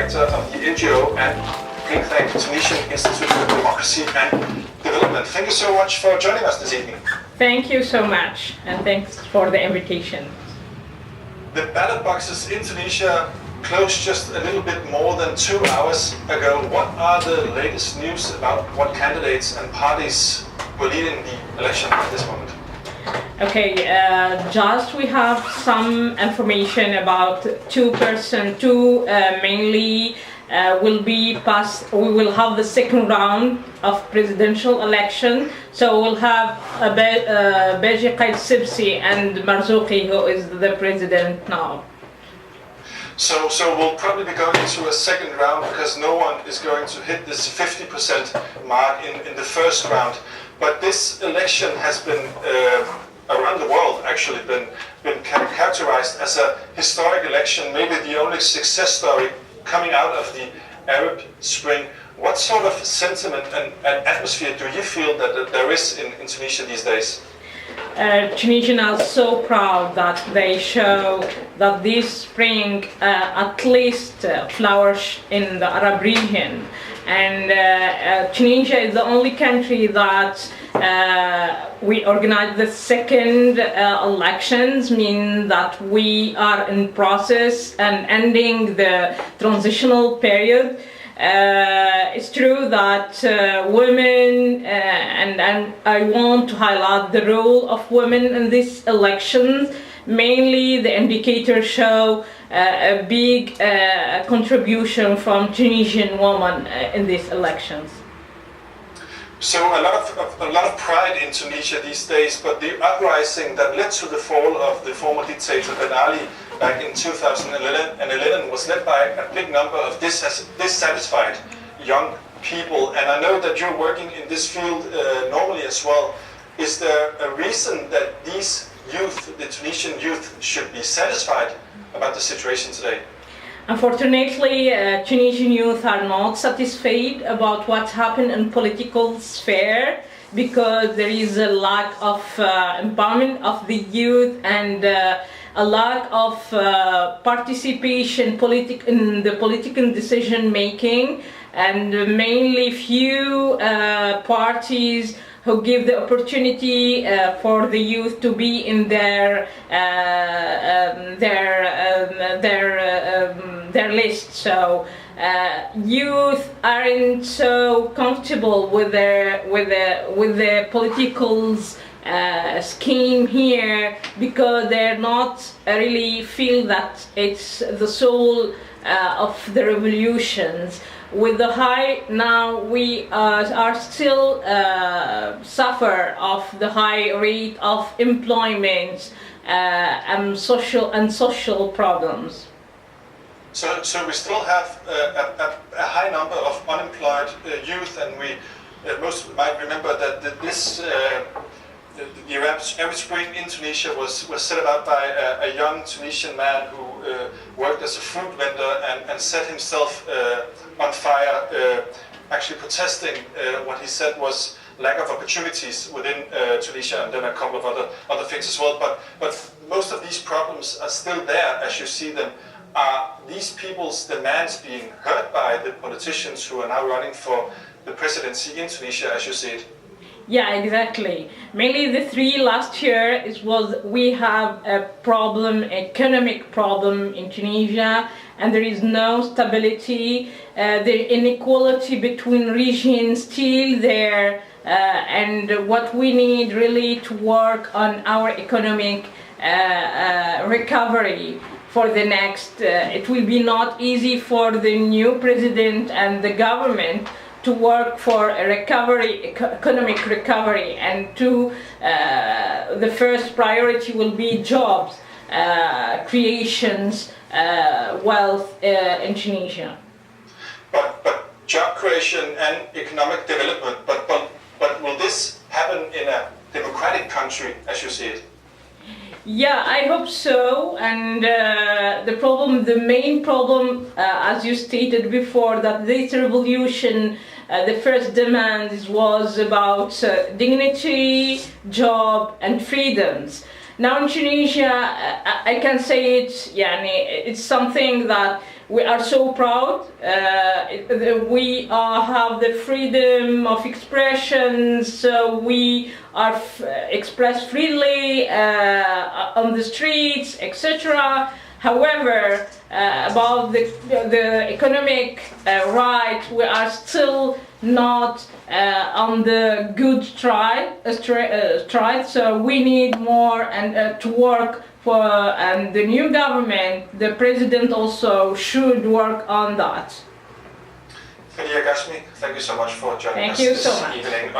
director of the NGO and think tank Tunisian Institute for Democracy and Development. Thank you so much for joining us this evening. Thank you so much, and thanks for the invitation. The ballot boxes in Tunisia closed just a little bit more than 2 hours ago. What are the latest news about what candidates and parties were leading the election at this moment? Okay, just we have some information about two mainly will be passed. We will have the second round of presidential election. So we'll have Beji Qaid Sibsi and Marzouki, who is the president now. So we'll probably be going into a second round because no one is going to hit this 50% mark in the first round. But this election has been around the world actually been characterized as a historic election, maybe the only success story coming out of the Arab Spring. What sort of sentiment and atmosphere do you feel that there is in Tunisia these days? Tunisians are so proud that they show that this spring at least flourish in the Arab region. And Tunisia is the only country that we organize the second elections, mean that we are in process and ending the transitional period. It's true that women, and I want to highlight the role of women in these elections. Mainly the indicators show a big contribution from Tunisian women in these elections. So a lot of pride in Tunisia these days, but the uprising that led to the fall of the former dictator Ben Ali back in 2011 was led by a big number of dissatisfied young people. And I know that you're working in this field normally as well. Is there a reason that these youth, the Tunisian youth, should be satisfied about the situation today? Unfortunately, Tunisian youth are not satisfied about what happened in political sphere because there is a lack of empowerment of the youth and a lack of participation in the political decision making, and mainly few parties who give the opportunity for the youth to be in their list. So youth aren't so comfortable with the political scheme here because they're not really feel that it's the soul of the revolutions. With the high now, we are still suffer of the high rate of employment and social problems. So we still have a high number of unemployed youth, and we most might remember that the Arab Spring in Tunisia was set about by a young Tunisian man who worked as a food vendor and set himself on fire, actually protesting what he said was lack of opportunities within Tunisia, and then a couple of other things as well. But most of these problems are still there as you see them. Are these people's demands being heard by the politicians who are now running for the presidency in Tunisia as you see it? Yeah, exactly. Mainly the three last year we have a problem, economic problem in Tunisia, and there is no stability. The inequality between regions still there, and what we need really to work on our economic recovery for the next. It will be not easy for the new president and the government to work for a recovery, economic recovery, and the first priority will be jobs, creations, wealth in Tunisia. But job creation and economic development, but will this happen in a democratic country as you see it? Yeah, I hope so. And the main problem, as you stated before, that this revolution, the first demand was about dignity, job, and freedoms. Now in Tunisia, I can say it's something that we are so proud. We have the freedom of expression, so we are expressed freely on the streets, etc. However, about the economic right, we are still not on the good stride. So we need more and to work for, and the new government, the president also should work on that. Fadíة, Qasimi, thank you so much for joining us this evening.